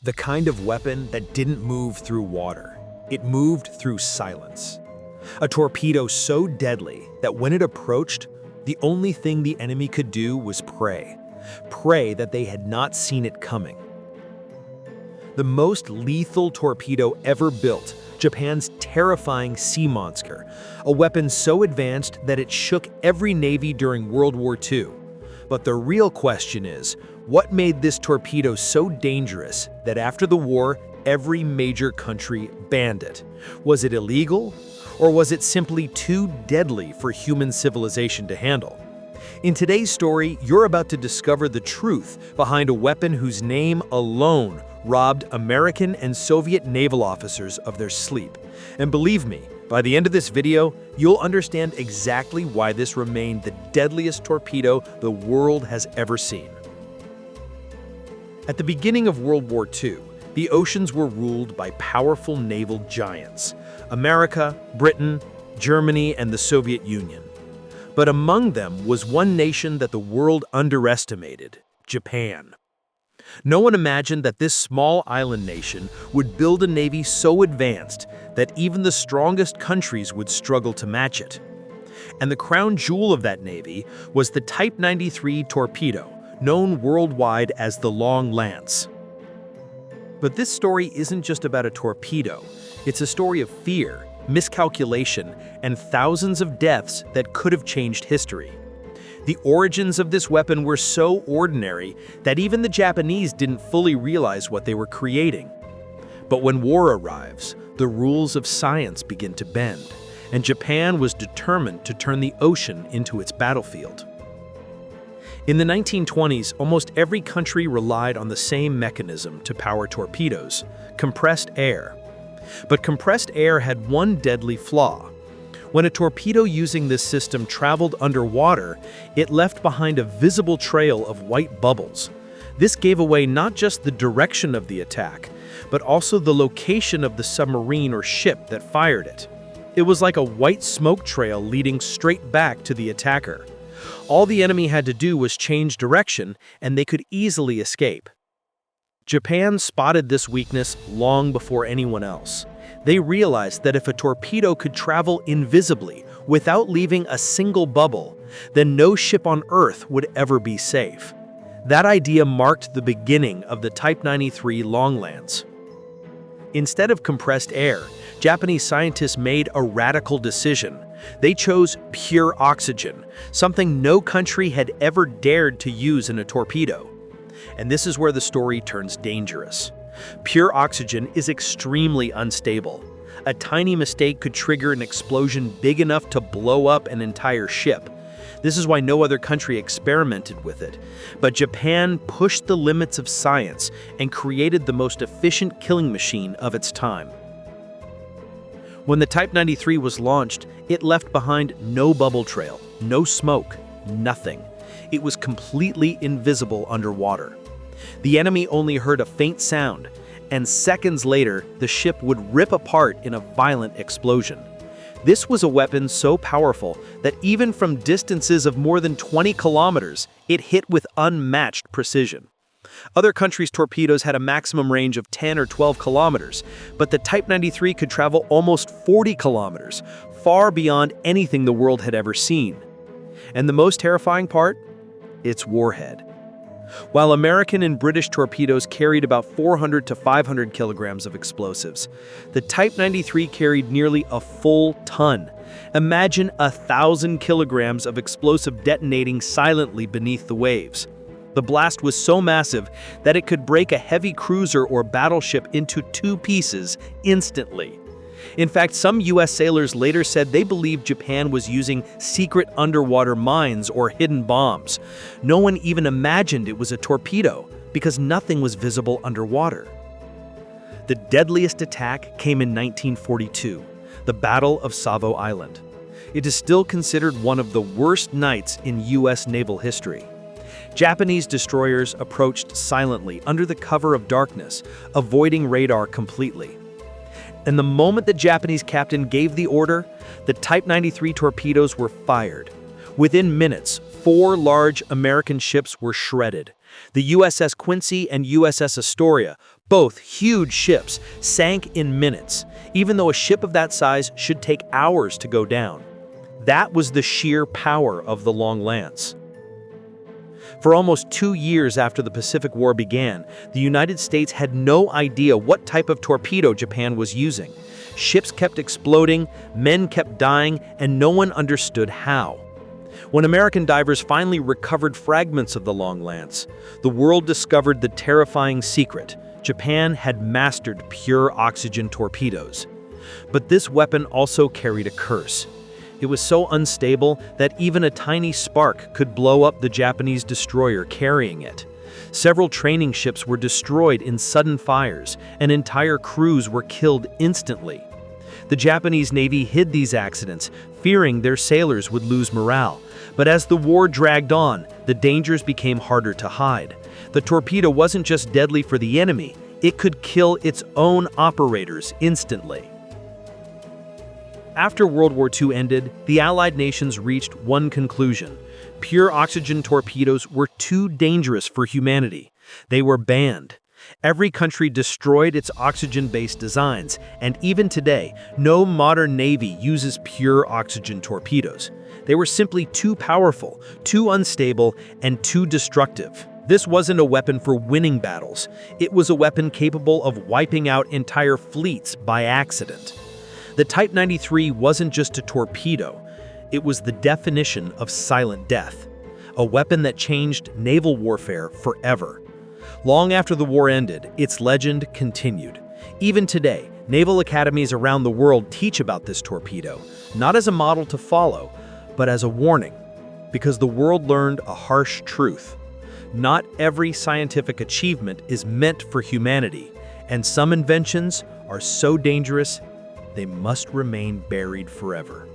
The kind of weapon that didn't move through water. It moved through silence. A torpedo so deadly that when it approached, the only thing the enemy could do was pray. Pray that they had not seen it coming. The most lethal torpedo ever built, Japan's terrifying sea monster, a weapon so advanced that it shook every navy during World War II. But the real question is, what made this torpedo so dangerous that after the war, every major country banned it? Was it illegal? Or was it simply too deadly for human civilization to handle? In today's story, you're about to discover the truth behind a weapon whose name alone robbed American and Soviet naval officers of their sleep. And believe me, by the end of this video, you'll understand exactly why this remained the deadliest torpedo the world has ever seen. At the beginning of World War II, the oceans were ruled by powerful naval giants: America, Britain, Germany, and the Soviet Union. But among them was one nation that the world underestimated: Japan. No one imagined that this small island nation would build a navy so advanced that even the strongest countries would struggle to match it. And the crown jewel of that navy was the Type 93 torpedo, known worldwide as the Long Lance. But this story isn't just about a torpedo. It's a story of fear, miscalculation, and thousands of deaths that could have changed history. The origins of this weapon were so ordinary that even the Japanese didn't fully realize what they were creating. But when war arrives, the rules of science begin to bend, and Japan was determined to turn the ocean into its battlefield. In the 1920s, almost every country relied on the same mechanism to power torpedoes: compressed air. But compressed air had one deadly flaw. When a torpedo using this system traveled underwater, it left behind a visible trail of white bubbles. This gave away not just the direction of the attack, but also the location of the submarine or ship that fired it. It was like a white smoke trail leading straight back to the attacker. All the enemy had to do was change direction, and they could easily escape. Japan spotted this weakness long before anyone else. They realized that if a torpedo could travel invisibly, without leaving a single bubble, then no ship on Earth would ever be safe. That idea marked the beginning of the Type 93 Long Lance. Instead of compressed air, Japanese scientists made a radical decision. They chose pure oxygen, something no country had ever dared to use in a torpedo. And this is where the story turns dangerous. Pure oxygen is extremely unstable. A tiny mistake could trigger an explosion big enough to blow up an entire ship. This is why no other country experimented with it. But Japan pushed the limits of science and created the most efficient killing machine of its time. When the Type 93 was launched, it left behind no bubble trail, no smoke, nothing. It was completely invisible underwater. The enemy only heard a faint sound, and seconds later, the ship would rip apart in a violent explosion. This was a weapon so powerful that even from distances of more than 20 kilometers, it hit with unmatched precision. Other countries' torpedoes had a maximum range of 10 or 12 kilometers, but the Type 93 could travel almost 40 kilometers, far beyond anything the world had ever seen. And the most terrifying part? Its warhead. While American and British torpedoes carried about 400 to 500 kilograms of explosives, the Type 93 carried nearly a full ton. Imagine 1,000 kilograms of explosive detonating silently beneath the waves. The blast was so massive that it could break a heavy cruiser or battleship into two pieces instantly. In fact, some U.S. sailors later said they believed Japan was using secret underwater mines or hidden bombs. No one even imagined it was a torpedo because nothing was visible underwater. The deadliest attack came in 1942, the Battle of Savo Island. It is still considered one of the worst nights in U.S. naval history. Japanese destroyers approached silently under the cover of darkness, avoiding radar completely. And the moment the Japanese captain gave the order, the Type 93 torpedoes were fired. Within minutes, 4 large American ships were shredded. The USS Quincy and USS Astoria, Both huge ships sank in minutes, even though a ship of that size should take hours to go down. That was the sheer power of the long lance. For almost 2 years after the Pacific War began, the United States had no idea what type of torpedo Japan was using. Ships kept exploding, men kept dying, and no one understood how. When American divers finally recovered fragments of the long lance, the world discovered the terrifying secret: Japan had mastered pure oxygen torpedoes. But this weapon also carried a curse. It was so unstable that even a tiny spark could blow up the Japanese destroyer carrying it. Several training ships were destroyed in sudden fires, and entire crews were killed instantly. The Japanese Navy hid these accidents, fearing their sailors would lose morale. But as the war dragged on, the dangers became harder to hide. The torpedo wasn't just deadly for the enemy, it could kill its own operators instantly. After World War II ended, the Allied nations reached one conclusion: pure oxygen torpedoes were too dangerous for humanity. They were banned. Every country destroyed its oxygen-based designs, and even today, no modern navy uses pure oxygen torpedoes. They were simply too powerful, too unstable, and too destructive. This wasn't a weapon for winning battles. It was a weapon capable of wiping out entire fleets by accident. The Type 93 wasn't just a torpedo. It was the definition of silent death, a weapon that changed naval warfare forever. Long after the war ended, its legend continued. Even today, naval academies around the world teach about this torpedo, not as a model to follow, but as a warning, because the world learned a harsh truth. Not every scientific achievement is meant for humanity, and some inventions are so dangerous they must remain buried forever.